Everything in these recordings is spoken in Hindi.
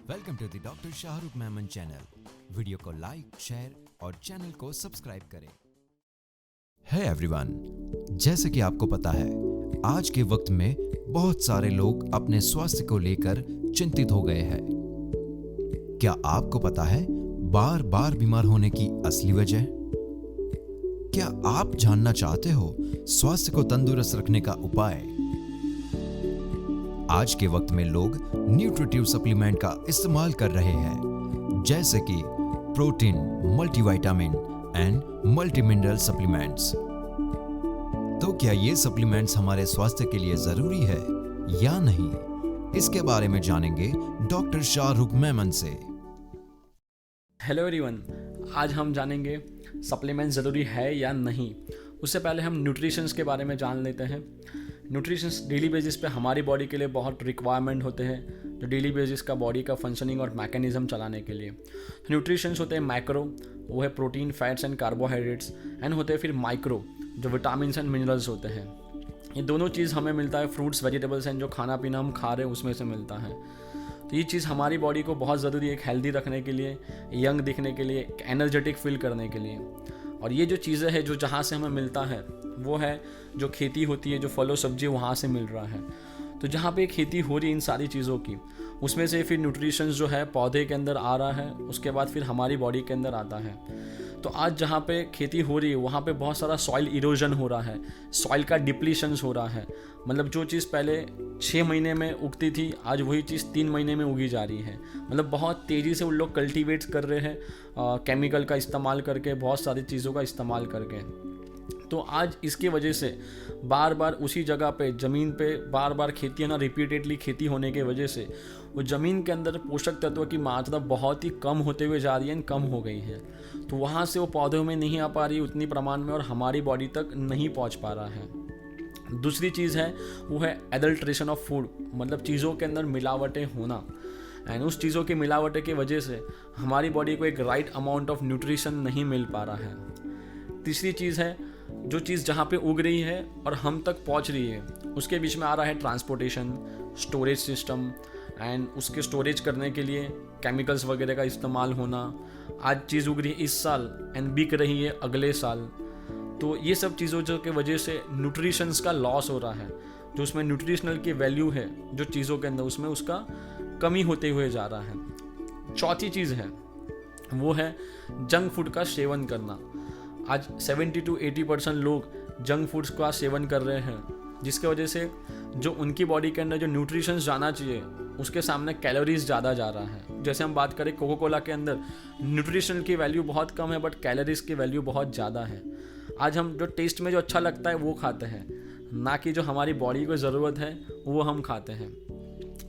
Welcome to the doctor Shahrukh Memon channel. Video को लाइक, शेयर और चैनल को सब्सक्राइब करें। है एवरीवन, जैसे कि आपको पता है, आज के वक्त में बहुत सारे लोग अपने स्वास्थ्य को लेकर चिंतित हो गए हैं। क्या आपको पता है बार बार बीमार होने की असली वजह? क्या आप जानना चाहते हो स्वास्थ्य को तंदुरुस्त रखने का उपाय? आज के वक्त में लोग न्यूट्रिटिव सप्लीमेंट का इस्तेमाल कर रहे हैं, जैसे कि protein, multivitamin and multi mineral supplements. तो क्या ये सप्लीमेंट्स हमारे स्वास्थ्य के लिए जरूरी है या नहीं? इसके बारे में जानेंगे डॉक्टर शाहरुख मेमन से। हेलो एवरीवन, आज हम जानेंगे सप्लीमेंट ज़रूरी है या नहीं। उससे पहले हम न्यूट्रिशंस के बारे में जान लेते हैं। न्यूट्रिशंस डेली बेसिस पे हमारी बॉडी के लिए बहुत रिक्वायरमेंट होते हैं, जो डेली बेसिस का बॉडी का फंक्शनिंग और मैकेनिज्म चलाने के लिए। तो न्यूट्रिशंस होते हैं मैक्रो, वो है protein, fats and carbohydrates, and होते हैं फिर माइक्रो, जो विटामिन एंड मिनरल्स होते हैं। ये दोनों चीज़ हमें मिलता है फ्रूट्स, वेजिटेबल्स एंड जो खाना पीना हम खा रहे हैं उसमें से मिलता है। तो ये चीज़ हमारी बॉडी को बहुत ज़रूरी है, एक हेल्दी रखने के लिए, यंग दिखने के लिए, एनर्जेटिक फील करने के लिए। और ये जो चीज़ें हैं जो जहाँ से हमें मिलता है वो है जो खेती होती है, जो फलों सब्जी वहाँ से मिल रहा है। तो जहाँ पे खेती हो रही है इन सारी चीज़ों की, उसमें से फिर न्यूट्रिशंस जो है पौधे के अंदर आ रहा है, उसके बाद फिर हमारी बॉडी के अंदर आता है। तो आज जहाँ पे खेती हो रही है वहाँ पे बहुत सारा सॉइल इरोजन हो रहा है, सॉइल का डिप्लीशंस हो रहा है। मतलब जो चीज़ पहले 6 महीने में उगती थी, आज वही चीज़ 3 महीने में उगी जा रही है। मतलब बहुत तेज़ी से उन लोग कल्टीवेट्स कर रहे हैं, केमिकल का इस्तेमाल करके, बहुत सारी चीज़ों का इस्तेमाल करके। तो आज इसकी वजह से बार बार उसी जगह पे, ज़मीन पे बार बार खेती है ना, रिपीटेडली खेती होने की वजह से वो ज़मीन के अंदर पोषक तत्व की मात्रा बहुत ही कम होते हुए जा रही है, कम हो गई है। तो वहाँ से वो पौधों में नहीं आ पा रही उतनी प्रमाण में, और हमारी बॉडी तक नहीं पहुँच पा रहा है। दूसरी चीज़ है वो है एडल्ट्रेशन ऑफ फूड, मतलब चीज़ों के अंदर मिलावटें होना। एंड उस चीज़ों की मिलावटें की वजह से हमारी बॉडी को एक राइट अमाउंट ऑफ न्यूट्रिशन नहीं मिल पा रहा है। तीसरी चीज़ है जो चीज़ जहाँ पे उग रही है और हम तक पहुँच रही है, उसके बीच में आ रहा है ट्रांसपोर्टेशन, स्टोरेज सिस्टम, एंड उसके स्टोरेज करने के लिए केमिकल्स वगैरह का इस्तेमाल होना। आज चीज़ उग रही है इस साल एंड बिक रही है अगले साल। तो ये सब चीज़ों की वजह से न्यूट्रिशंस का लॉस हो रहा है, जो उसमें न्यूट्रिशनल की वैल्यू है जो चीज़ों के अंदर, उसमें उसका कमी होते हुए जा रहा है। चौथी चीज़ है वो है जंक फूड का सेवन करना। आज 70 to 80% लोग जंक फूड्स का सेवन कर रहे हैं, जिसके वजह से जो उनकी बॉडी के अंदर जो न्यूट्रिशंस जाना चाहिए उसके सामने कैलोरीज ज़्यादा जा रहा है। जैसे हम बात करें कोको कोला के अंदर न्यूट्रिशनल की वैल्यू बहुत कम है, बट कैलोरीज की वैल्यू बहुत ज़्यादा है। आज हम जो टेस्ट में जो अच्छा लगता है वो खाते हैं, ना कि जो हमारी बॉडी को ज़रूरत है वो हम खाते हैं।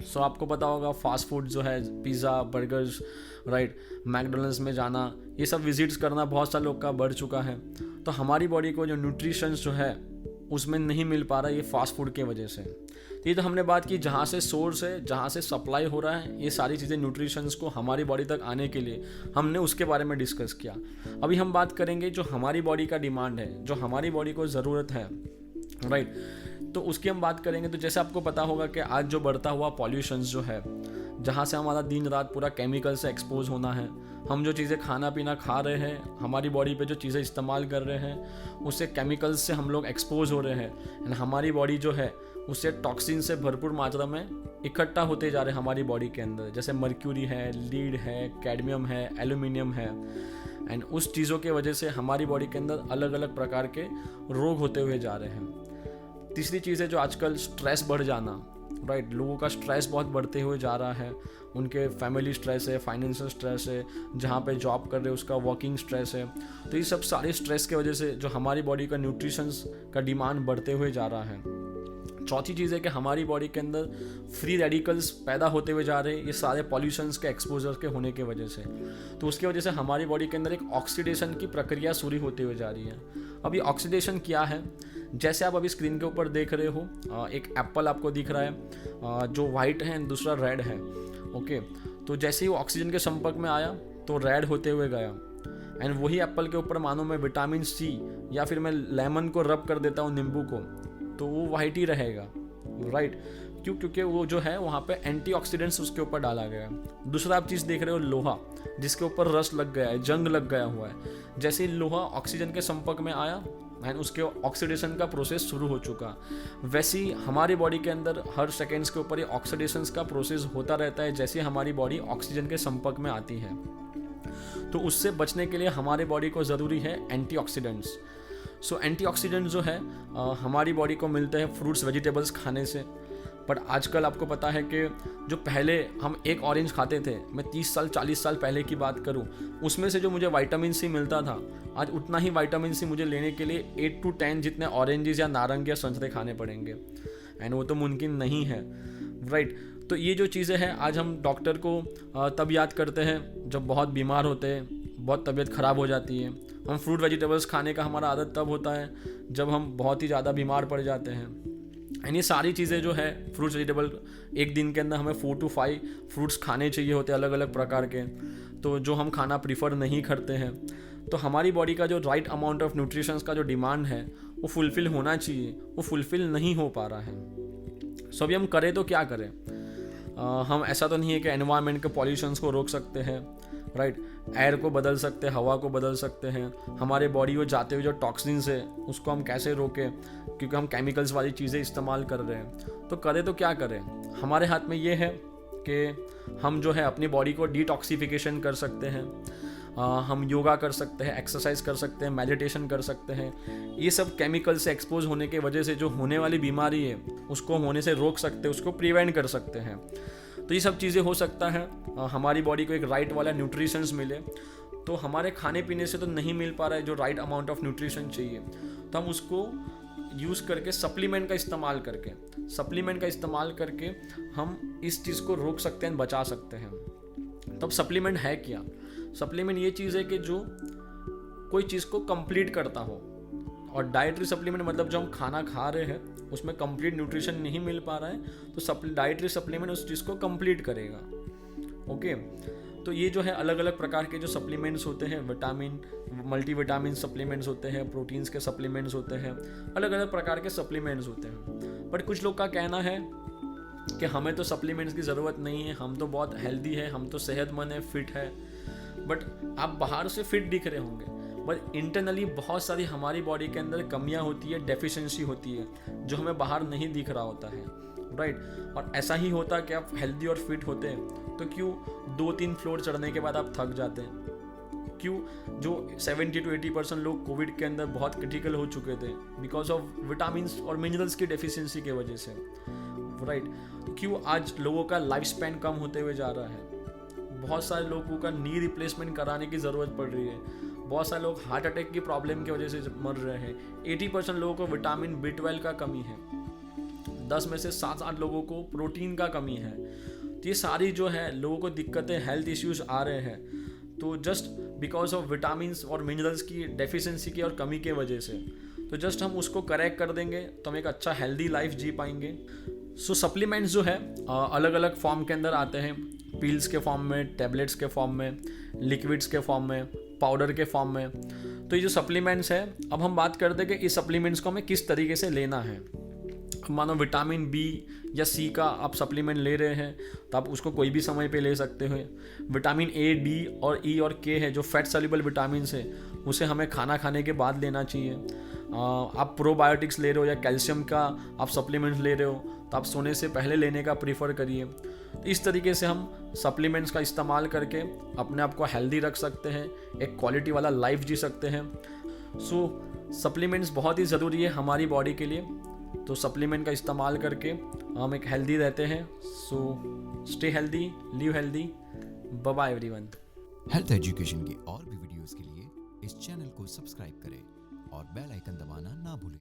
सो आपको पता होगा फास्ट फूड जो है, पिज़्ज़ा, बर्गर्स, राइट, मैकडोनल्ड्स में जाना, ये सब विजिट्स करना बहुत सारे लोग का बढ़ चुका है। तो हमारी बॉडी को जो न्यूट्रिशंस जो है उसमें नहीं मिल पा रहा है, ये फास्ट फूड की वजह से। तो ये तो हमने बात की जहाँ से सोर्स है, जहाँ से सप्लाई हो रहा है, ये सारी चीज़ें न्यूट्रिशंस को हमारी बॉडी तक आने के लिए हमने उसके बारे में डिस्कस किया। अभी हम बात करेंगे जो हमारी बॉडी का डिमांड है, जो हमारी बॉडी को ज़रूरत है, राइट, तो उसकी हम बात करेंगे। तो जैसे आपको पता होगा कि आज जो बढ़ता हुआ पॉल्यूशंस जो है, जहाँ से हमारा दिन रात पूरा केमिकल से एक्सपोज होना है, हम जो चीज़ें खाना पीना खा रहे हैं, हमारी बॉडी पे जो चीज़ें इस्तेमाल कर रहे हैं, उससे केमिकल्स से हम लोग एक्सपोज हो रहे हैं। एंड हमारी बॉडी जो है उससे टॉक्सिन से भरपूर मात्रा में इकट्ठा होते जा रहे हैं हमारी बॉडी के अंदर, जैसे मर्क्यूरी है, लीड है, कैडमियम है, एल्यूमिनियम है। एंड उस चीज़ों की वजह से हमारी बॉडी के अंदर अलग अलग प्रकार के रोग होते हुए जा रहे हैं। तीसरी चीज़ है जो आजकल स्ट्रेस बढ़ जाना, राइट, लोगों का स्ट्रेस बहुत बढ़ते हुए जा रहा है। उनके फैमिली स्ट्रेस है, फाइनेंशियल स्ट्रेस है, जहाँ पे जॉब कर रहे हैं उसका वर्किंग स्ट्रेस है। तो ये सब सारे स्ट्रेस की वजह से जो हमारी बॉडी का न्यूट्रिशंस का डिमांड बढ़ते हुए जा रहा है। चौथी चीज़ है कि हमारी बॉडी के अंदर फ्री रेडिकल्स पैदा होते हुए जा रहे हैं, ये सारे पॉल्यूशंस के एक्सपोजर के होने की वजह से। तो उसकी वजह से हमारी बॉडी के अंदर एक ऑक्सीडेशन की प्रक्रिया शुरू होती हुई जा रही है। अब ये ऑक्सीडेशन क्या है? जैसे आप अभी स्क्रीन के ऊपर देख रहे हो, एक एप्पल आपको दिख रहा है जो वाइट है, दूसरा रेड है। ओके, तो जैसे ही वो ऑक्सीजन के संपर्क में आया तो रेड होते हुए गया। एंड वही एप्पल के ऊपर मानो मैं विटामिन सी या फिर मैं लेमन को रब कर देता हूँ, नींबू को, तो वो वाइट ही रहेगा, राइट। क्यों? क्योंकि वो जो है वहाँ पे एंटीऑक्सीडेंट्स उसके ऊपर डाला गया है। दूसरा आप चीज़ देख रहे हो, लोहा जिसके ऊपर रस्ट लग गया है, जंग लग गया हुआ है। जैसे ही लोहा ऑक्सीजन के संपर्क में आया एंड उसके ऑक्सीडेशन का प्रोसेस शुरू हो चुका, वैसे ही हमारी बॉडी के अंदर हर सेकेंड्स के ऊपर ये ऑक्सीडेशन का प्रोसेस होता रहता है जैसे हमारी बॉडी ऑक्सीजन के संपर्क में आती है। तो उससे बचने के लिए हमारे बॉडी को ज़रूरी है एंटीऑक्सीडेंट्स। सो एंटीऑक्सीडेंट्स जो है हमारी बॉडी को मिलते हैं फ्रूट्स वेजिटेबल्स खाने से। बट आजकल आपको पता है कि जो पहले हम एक ऑरेंज खाते थे, मैं 30 साल 40 साल पहले की बात करूं, उसमें से जो मुझे विटामिन सी मिलता था, आज उतना ही विटामिन सी मुझे लेने के लिए 8 to 10 जितने ऑरेंजेस या नारंगी या संतरे खाने पड़ेंगे, एंड वो तो मुमकिन नहीं है, राइट। तो ये जो चीज़ें हैं आज हम डॉक्टर को तब याद करते हैं जब बहुत बीमार होते हैं, बहुत तबीयत ख़राब हो जाती है। हम फ्रूट वेजिटेबल्स खाने का हमारा आदत तब होता है जब हम बहुत ही ज़्यादा बीमार पड़ जाते हैं। एंड ये सारी चीज़ें जो है फ्रूट्स वेजिटेबल, एक दिन के अंदर हमें 4 to 5 फ्रूट्स खाने चाहिए होते हैं अलग अलग प्रकार के, तो जो हम खाना प्रीफर नहीं करते हैं। तो हमारी बॉडी का जो राइट अमाउंट ऑफ न्यूट्रिशंस का जो डिमांड है वो फुलफ़िल होना चाहिए, वो फुलफ़िल नहीं हो पा रहा है। सो अभी हम करें तो क्या करें? हम ऐसा तो नहीं है कि एनवायरनमेंट के पॉल्यूशंस को रोक सकते हैं, राइट। एयर को बदल सकते हैं, हवा को बदल सकते हैं, हमारे बॉडी को जाते हुए जो टॉक्सिन्स है उसको हम कैसे रोकें, क्योंकि हम केमिकल्स वाली चीज़ें इस्तेमाल कर रहे हैं। तो करें तो क्या करें? हमारे हाथ में ये है कि हम जो है अपनी बॉडी को डिटॉक्सिफिकेशन कर सकते हैं। हम योगा कर सकते हैं, एक्सरसाइज कर सकते हैं, मेडिटेशन कर सकते हैं। ये सब केमिकल से एक्सपोज होने की वजह से जो होने वाली बीमारी है उसको होने से रोक सकते हैं, उसको प्रिवेंट कर सकते हैं। तो ये सब चीज़ें हो सकता है हमारी बॉडी को एक राइट वाला न्यूट्रिशंस मिले। तो हमारे खाने पीने से तो नहीं मिल पा रहा है जो राइट अमाउंट ऑफ न्यूट्रिशन चाहिए, तो हम उसको यूज़ करके सप्लीमेंट का इस्तेमाल करके हम इस चीज़ को रोक सकते हैं, बचा सकते हैं। तब सप्लीमेंट है क्या? सप्लीमेंट ये चीज़ है कि जो कोई चीज़ को कंप्लीट करता हो, और डाइटरी सप्लीमेंट मतलब जो हम खाना खा रहे हैं उसमें कंप्लीट न्यूट्रिशन नहीं मिल पा रहा है तो डाइटरी सप्लीमेंट उस चीज़ को कंप्लीट करेगा। ओके, तो ये जो है अलग अलग प्रकार के जो सप्लीमेंट्स होते हैं, विटामिन, मल्टीविटामिन सप्लीमेंट्स होते हैं, प्रोटीन्स के सप्लीमेंट्स होते हैं, अलग अलग प्रकार के सप्लीमेंट्स होते हैं। बट कुछ लोग का कहना है कि हमें तो सप्लीमेंट्स की ज़रूरत नहीं है, हम तो बहुत हेल्दी है, हम तो सेहतमंद है, फिट है। बट आप बाहर से फिट दिख रहे होंगे, बट इंटरनली बहुत सारी हमारी बॉडी के अंदर कमियां होती है, डेफिशिएंसी होती है, जो हमें बाहर नहीं दिख रहा होता है, राइट। और ऐसा ही होता कि आप हेल्दी और फिट होते हैं तो क्यों 2-3 फ्लोर चढ़ने के बाद आप थक जाते हैं? क्यों जो 70 to 80% लोग कोविड के अंदर बहुत क्रिटिकल हो चुके थे बिकॉज ऑफ विटामिन और मिनरल्स की डेफिशिएंसी की वजह से, राइट। तो क्यों आज लोगों का लाइफ स्पैन कम होते हुए जा रहा है? बहुत सारे लोगों का नी रिप्लेसमेंट कराने की ज़रूरत पड़ रही है, बहुत सारे लोग हार्ट अटैक की प्रॉब्लम की वजह से मर रहे हैं, 80% लोगों को विटामिन B12 का कमी है, 10 में से 7-8 लोगों को प्रोटीन का कमी है। तो ये सारी जो है लोगों को दिक्कतें, हेल्थ इश्यूज आ रहे हैं, तो जस्ट बिकॉज ऑफ विटामिन्स और मिनरल्स की डेफिशिएंसी की और कमी के वजह से। तो जस्ट हम उसको करेक्ट कर देंगे तो हम एक अच्छा हेल्दी लाइफ जी पाएंगे। सो सप्लीमेंट्स जो है अलग अलग फॉर्म के अंदर आते हैं, पील्स के फॉर्म में, टैबलेट्स के फॉर्म में, लिक्विड्स के फॉर्म में, पाउडर के फॉर्म में। तो ये जो सप्लीमेंट्स है, अब हम बात करते हैं कि इस सप्लीमेंट्स को हमें किस तरीके से लेना है। मानो विटामिन B या C का आप सप्लीमेंट ले रहे हैं तो आप उसको कोई भी समय पे ले सकते हो। विटामिन A, D और E और K है जो फैट सॉल्युबल विटामिन्स है, उसे हमें खाना खाने के बाद लेना चाहिए। आप प्रोबायोटिक्स ले रहे हो या कैल्शियम का आप सप्लीमेंट्स ले रहे हो तो आप सोने से पहले लेने का प्रीफर करिए। तो इस तरीके से हम सप्लीमेंट्स का इस्तेमाल करके अपने आप को हेल्दी रख सकते हैं, एक क्वालिटी वाला लाइफ जी सकते हैं। सो सप्लीमेंट्स बहुत ही ज़रूरी है हमारी बॉडी के लिए, तो सप्लीमेंट का इस्तेमाल करके हम एक हेल्दी रहते हैं। So stay healthy, live healthy, bye bye everyone. Health education की और भी वीडियोस के लिए इस चैनल को सब्सक्राइब करें और बेल आइकन दबाना ना भूलें।